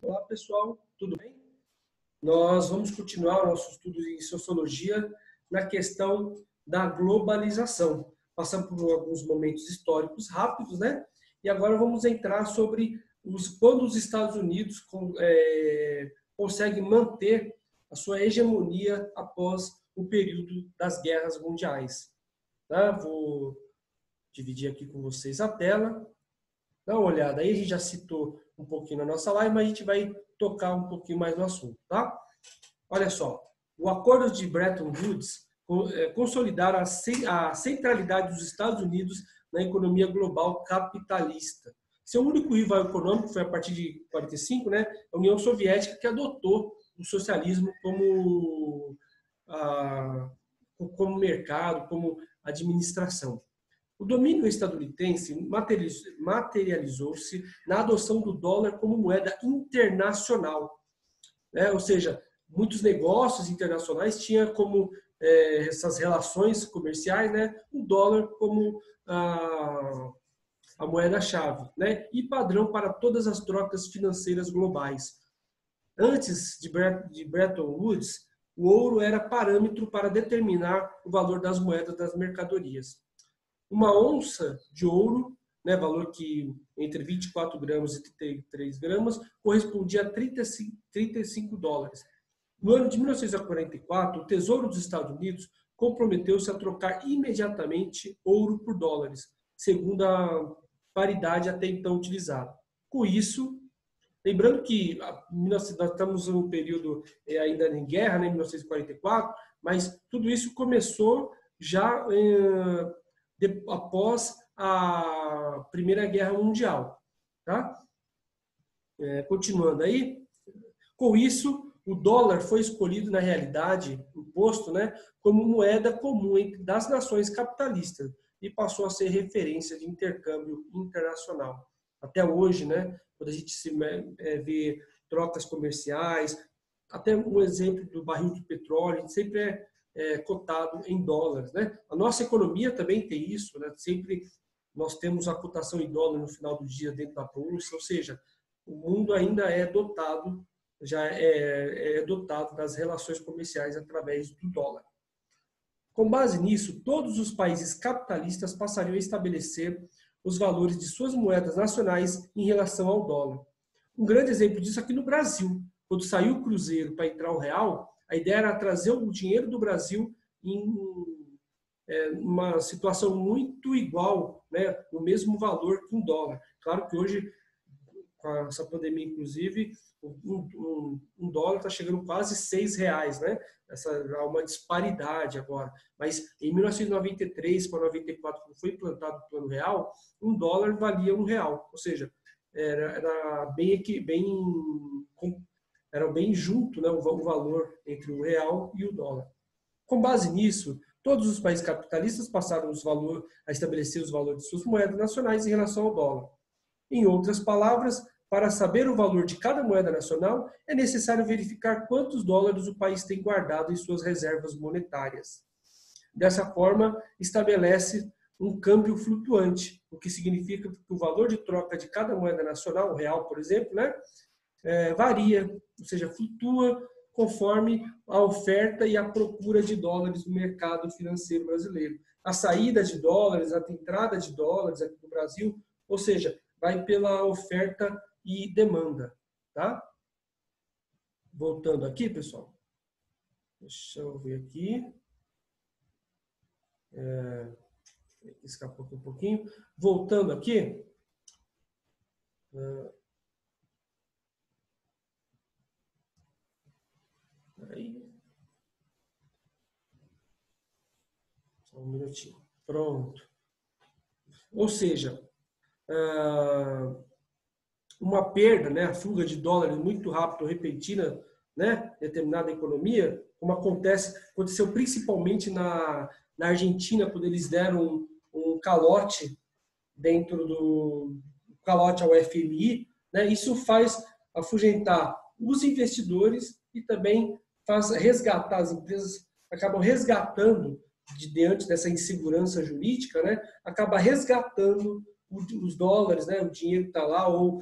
Olá, pessoal, tudo bem? Nós vamos continuar o nosso estudo em sociologia na questão da globalização. Passamos por alguns momentos históricos rápidos, né? E agora vamos entrar sobre quando os Estados Unidos conseguem manter a sua hegemonia após o período das guerras mundiais. Tá? Vou dividir aqui com vocês a tela. Dá uma olhada aí, a gente já citou um pouquinho na nossa live, mas a gente vai tocar um pouquinho mais no assunto, tá? Olha só, o Acordo de Bretton Woods consolidaram a centralidade dos Estados Unidos na economia global capitalista. Seu único rival econômico foi a partir de 45, né, a União Soviética, que adotou o socialismo como mercado, como administração. O domínio estadunidense materializou-se na adoção do dólar como moeda internacional, né? Ou seja, muitos negócios internacionais tinham como essas relações comerciais, né, o dólar como a moeda-chave, né, e padrão para todas as trocas financeiras globais. Antes de Bretton Woods, o ouro era parâmetro para determinar o valor das moedas das mercadorias. Uma onça de ouro, né, valor que entre 24 gramas e 33 gramas, correspondia a 35 dólares. No ano de 1944, o Tesouro dos Estados Unidos comprometeu-se a trocar imediatamente ouro por dólares, segundo a paridade até então utilizada. Com isso, lembrando que nós estamos em um período ainda em guerra, né, em 1944, mas tudo isso começou já após a Primeira Guerra Mundial. Tá? Continuando aí, com isso, o dólar foi escolhido, na realidade, imposto, né, como moeda comum das nações capitalistas e passou a ser referência de intercâmbio internacional. Até hoje, né, quando a gente vê trocas comerciais, até um exemplo do barril de petróleo, a gente sempre cotado em dólares, né? A nossa economia também tem isso, né? Sempre nós temos a cotação em dólar no final do dia dentro da bolsa, ou seja, o mundo ainda é dotado, já é dotado das relações comerciais através do dólar. Com base nisso, todos os países capitalistas passariam a estabelecer os valores de suas moedas nacionais em relação ao dólar. Um grande exemplo disso aqui no Brasil. Quando saiu o Cruzeiro para entrar o real, a ideia era trazer o dinheiro do Brasil em uma situação muito igual, né, no mesmo valor que um dólar. Claro que hoje, com essa pandemia, inclusive, um dólar está chegando quase R$6, né? Há uma disparidade agora. Mas em 1993 para 94, quando foi implantado o Plano Real, um dólar valia R$1. Ou seja, era bem junto, né, o valor entre o real e o dólar. Com base nisso, todos os países capitalistas passaram a estabelecer os valores de suas moedas nacionais em relação ao dólar. Em outras palavras, para saber o valor de cada moeda nacional, é necessário verificar quantos dólares o país tem guardado em suas reservas monetárias. Dessa forma, estabelece um câmbio flutuante, o que significa que o valor de troca de cada moeda nacional, o real, por exemplo, né, varia, ou seja, flutua conforme a oferta e a procura de dólares no mercado financeiro brasileiro. A saída de dólares, a entrada de dólares aqui no Brasil, ou seja, vai pela oferta e demanda. Tá? Voltando aqui, pessoal. Deixa eu ver aqui. Escapou aqui um pouquinho. Voltando aqui. Aí. Só um minutinho. Pronto. Ou seja, uma perda, né, a fuga de dólares muito rápido, repentina, né, determinada economia, como aconteceu principalmente na Argentina, quando eles deram um calote calote ao FMI, né, isso faz afugentar os investidores e também faz resgatar, as empresas acabam resgatando, diante dessa insegurança jurídica, né, acaba resgatando os dólares, né, o dinheiro que está lá, ou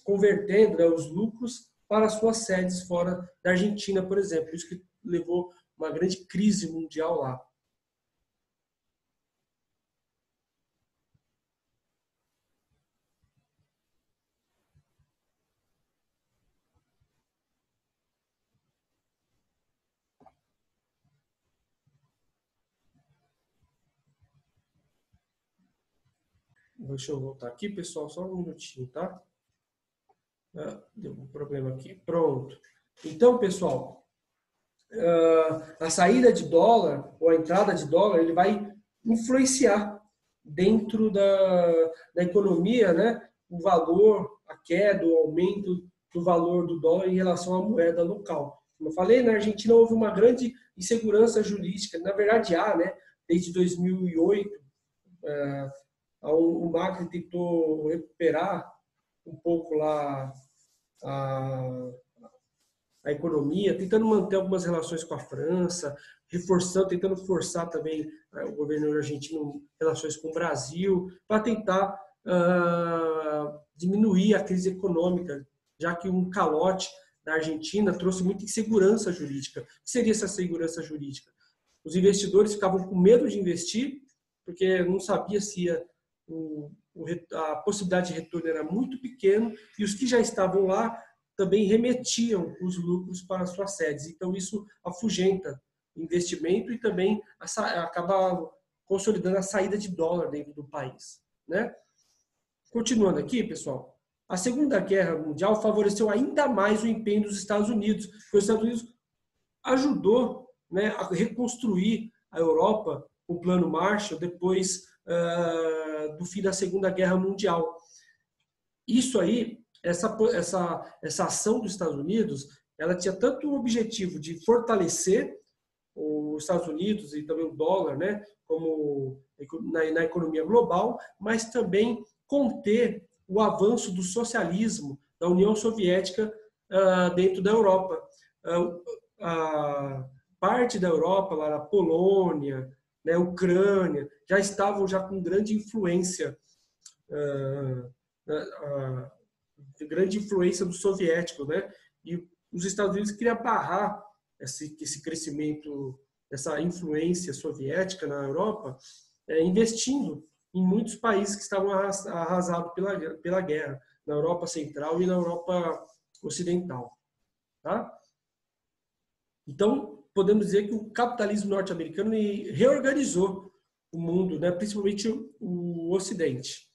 convertendo, né, os lucros para suas sedes fora da Argentina, por exemplo. Isso que levou uma grande crise mundial lá. Deixa eu voltar aqui, pessoal, só um minutinho, tá? Deu um problema aqui. Pronto. Então, pessoal, a saída de dólar ou a entrada de dólar, ele vai influenciar dentro da economia, né? O valor, a queda, o aumento do valor do dólar em relação à moeda local. Como eu falei, na Argentina houve uma grande insegurança jurídica. Na verdade, há, né? Desde 2008, o Macri tentou recuperar um pouco lá a, a economia, tentando manter algumas relações com a França, reforçando, tentando forçar também o governo argentino relações com o Brasil, para tentar diminuir a crise econômica, já que um calote da Argentina trouxe muita insegurança jurídica. O que seria essa segurança jurídica? Os investidores ficavam com medo de investir, porque não sabia se a possibilidade de retorno era muito pequena, e os que já estavam lá também remetiam os lucros para suas sedes. Então, isso afugenta investimento e também acaba consolidando a saída de dólar dentro do país, né? Continuando aqui, pessoal, a Segunda Guerra Mundial favoreceu ainda mais o empenho dos Estados Unidos, porque os Estados Unidos ajudou, né, a reconstruir a Europa, o Plano Marshall, depois do fim da Segunda Guerra Mundial. Isso aí, essa ação dos Estados Unidos, ela tinha tanto o objetivo de fortalecer os Estados Unidos e também o dólar, né, como na economia global, mas também conter o avanço do socialismo da União Soviética dentro da Europa. Parte da Europa, lá na Polônia, né, Ucrânia, já estavam já com grande influência do soviético, né? E os Estados Unidos queriam barrar esse crescimento, essa influência soviética na Europa, investindo em muitos países que estavam arrasados pela guerra, na Europa Central e na Europa Ocidental. Tá? Então, podemos dizer que o capitalismo norte-americano reorganizou o mundo, né? Principalmente o Ocidente.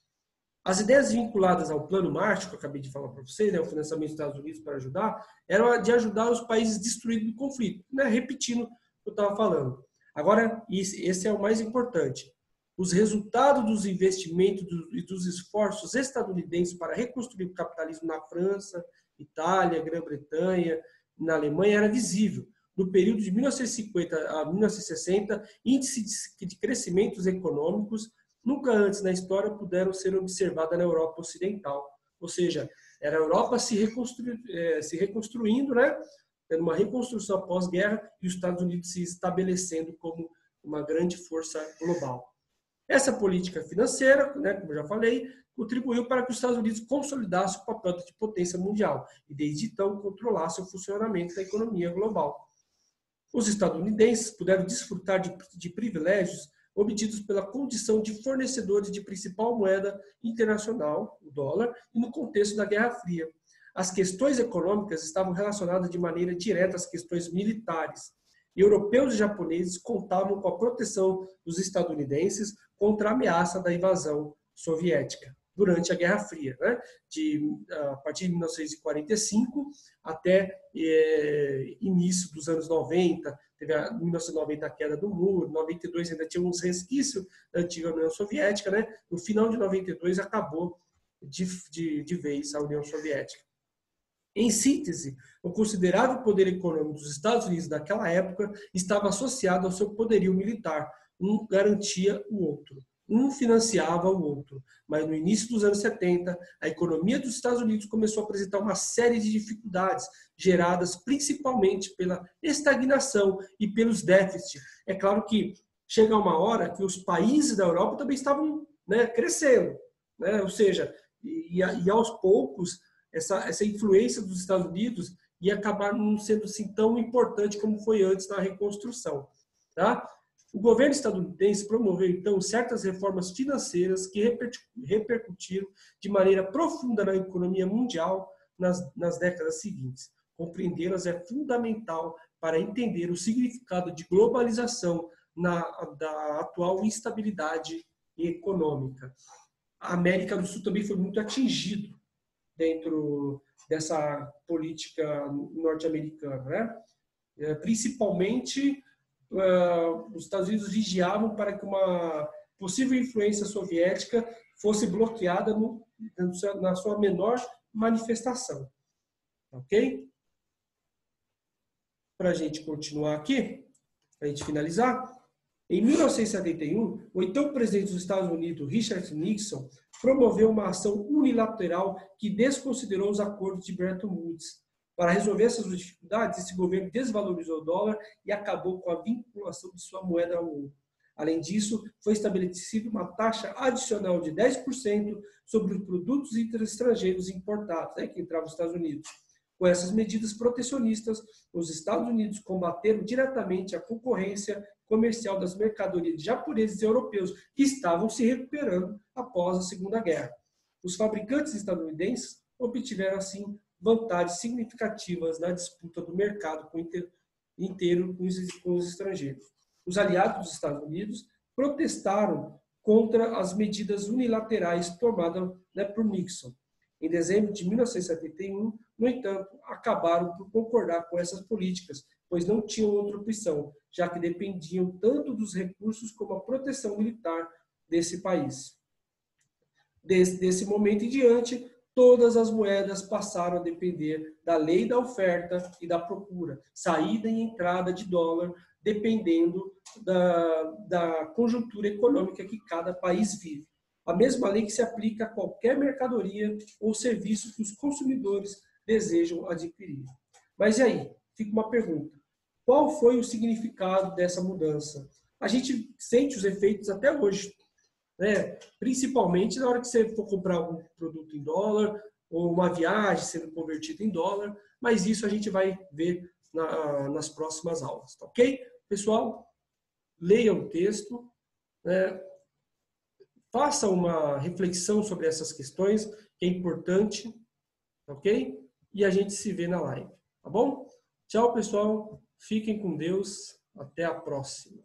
As ideias vinculadas ao Plano Marshall, que eu acabei de falar para vocês, né, o financiamento dos Estados Unidos para ajudar, eram de ajudar os países destruídos do conflito. Né? Repetindo o que eu estava falando. Agora, esse é o mais importante. Os resultados dos investimentos e dos esforços estadunidenses para reconstruir o capitalismo na França, Itália, Grã-Bretanha, na Alemanha, era visível. No período de 1950 a 1960, índices de crescimentos econômicos nunca antes na história puderam ser observadas na Europa Ocidental. Ou seja, era a Europa se reconstruindo, né? Tendo uma reconstrução pós-guerra e os Estados Unidos se estabelecendo como uma grande força global. Essa política financeira, né, como eu já falei, contribuiu para que os Estados Unidos consolidassem o papel de potência mundial e, desde então, controlassem o funcionamento da economia global. Os estadunidenses puderam desfrutar de privilégios obtidos pela condição de fornecedores de principal moeda internacional, o dólar, e no contexto da Guerra Fria. As questões econômicas estavam relacionadas de maneira direta às questões militares. E europeus e japoneses contavam com a proteção dos estadunidenses contra a ameaça da invasão soviética durante a Guerra Fria, né? A partir de 1945 até início dos anos 90, teve em 1990 a queda do muro, em 92 ainda tinha uns resquícios da antiga União Soviética, né? No final de 92 acabou de vez a União Soviética. Em síntese, o considerável poder econômico dos Estados Unidos daquela época estava associado ao seu poderio militar. Um garantia o outro. Um financiava o outro. Mas no início dos anos 70, a economia dos Estados Unidos começou a apresentar uma série de dificuldades, geradas principalmente pela estagnação e pelos déficits. É claro que chega uma hora que os países da Europa também estavam, né, crescendo. Né? Ou seja, e aos poucos, essa influência dos Estados Unidos ia acabar não sendo assim tão importante como foi antes na reconstrução. Tá? O governo estadunidense promoveu, então, certas reformas financeiras que repercutiram de maneira profunda na economia mundial nas décadas seguintes. Compreendê-las é fundamental para entender o significado de globalização da atual instabilidade econômica. A América do Sul também foi muito atingido dentro dessa política norte-americana, né? Principalmente, os Estados Unidos vigiavam para que uma possível influência soviética fosse bloqueada na sua menor manifestação. Ok? Para a gente continuar aqui, para a gente finalizar, em 1971, o então presidente dos Estados Unidos, Richard Nixon, promoveu uma ação unilateral que desconsiderou os acordos de Bretton Woods. Para resolver essas dificuldades, esse governo desvalorizou o dólar e acabou com a vinculação de sua moeda ao ouro. Além disso, foi estabelecida uma taxa adicional de 10% sobre os produtos estrangeiros importados, que entravam nos Estados Unidos. Com essas medidas protecionistas, os Estados Unidos combateram diretamente a concorrência comercial das mercadorias japoneses e europeus que estavam se recuperando após a Segunda Guerra. Os fabricantes estadunidenses obtiveram, assim, vantagens significativas na disputa do mercado inteiro com os estrangeiros. Os aliados dos Estados Unidos protestaram contra as medidas unilaterais tomadas por Nixon. Em dezembro de 1971, no entanto, acabaram por concordar com essas políticas, pois não tinham outra opção, já que dependiam tanto dos recursos como a proteção militar desse país. Desse momento em diante, todas as moedas passaram a depender da lei da oferta e da procura, saída e entrada de dólar, dependendo da conjuntura econômica que cada país vive. A mesma lei que se aplica a qualquer mercadoria ou serviço que os consumidores desejam adquirir. Mas e aí? Fica uma pergunta. Qual foi o significado dessa mudança? A gente sente os efeitos até hoje, né? Principalmente na hora que você for comprar algum produto em dólar ou uma viagem sendo convertida em dólar, mas isso a gente vai ver nas próximas aulas, tá ok? Pessoal, leiam o texto, né? Faça uma reflexão sobre essas questões, que é importante, ok? E a gente se vê na live, tá bom? Tchau, pessoal. Fiquem com Deus. Até a próxima.